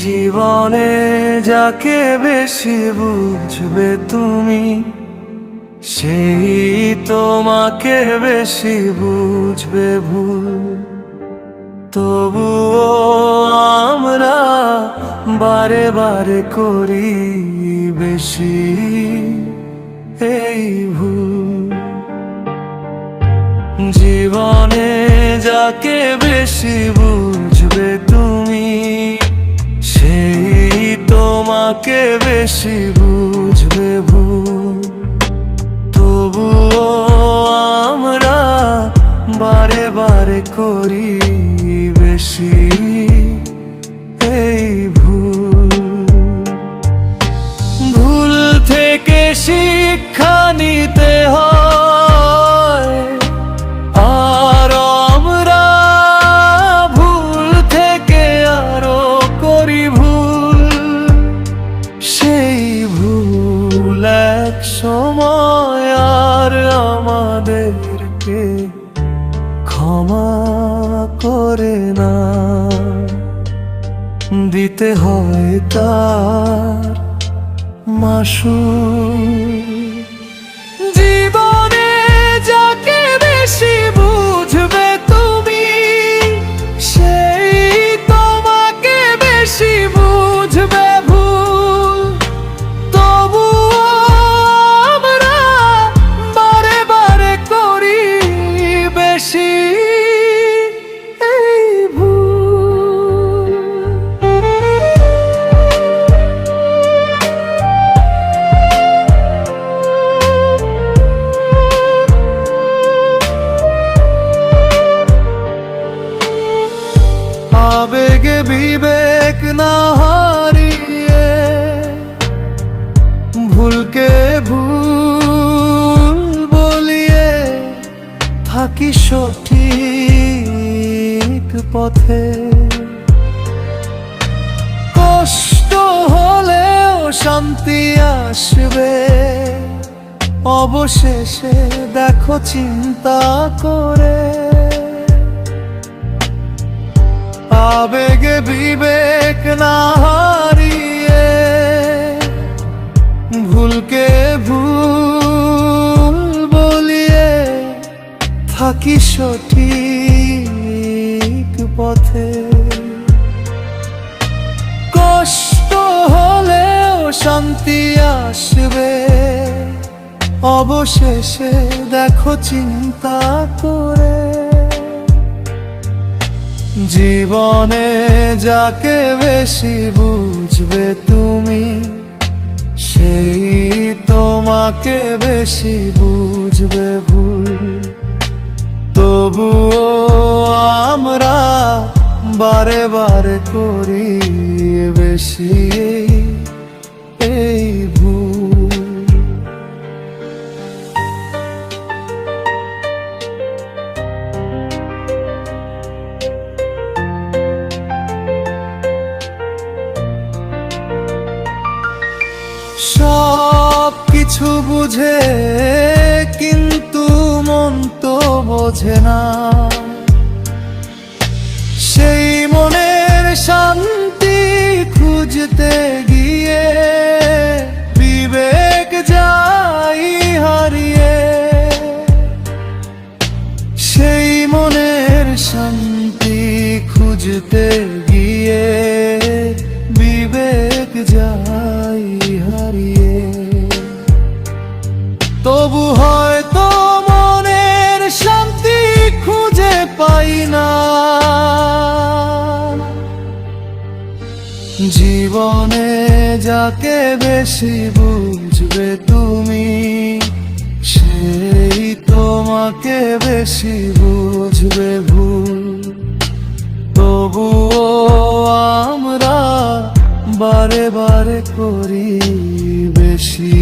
জীবনে যাকে বেশি বুঝবে তুমি, সেই তোমাকে বেশি বুঝবে ভুল। তবুও আমরা বারে বারে করি বেশি এই ভুল। জীবনে যাকে বেশি বুঝবে তুমি, সেই তোমাকে বেশি বুঝবে ভুল। তবুও আমরা বারে বারে করি বেশি এই ভুল। ভুল থেকে শিক্ষা নিতে হয়, আর আমরা ভুল থেকে আরো করি ভুল। সেই ভুল এক সময় আর আমাদেরকে ক্ষমা করে না, দিতে হয় তার মাসুল। জীবনে যাকে বেশি বুঝবে তুমি, সেই তোমাকে বেশি বুঝবে ভুল। তবুও আমরা বারে বারে করি বেশি এই ভুল। আবেগে বিবেক না হারিয়ে, ভুলকে ভুল বলিয়ে থাকি সঠিক পথে। কষ্ট হলেও শান্তি আসবে অবশেষে, দেখো চিন্তা করে। আবেগে বিবেক না হারিয়ে, ভুলকে ভুল বলিয়ে থাকি সঠিক পথে। কষ্ট হলেও শান্তি আসবে অবশেষে, দেখো চিন্তা করে। জীবনে যাকে বেশি বুঝবে তুমি, সেই তোমাকে বেশি বুঝবে ভুল। তবুও আমরা বারে বারে করি বেশি এই ভুল। সব কিছু বুঝে কিন্তু মন তো বোঝে না, সেই মনের শান্তি খুঁজতে গিয়ে বিবেক যাই হারিয়ে। সেই মনের শান্তি খুঁজতে গিয়ে বিবেক যাই হারিয়ে। তবু হয়তো মনের শান্তি খুঁজে পাই না। জীবনে যাকে বেশি বুঝবে তুমি, সেই তোমাকে বেশি বুঝবে ভুল। তবুও আমরা বারে বারে করি বেশি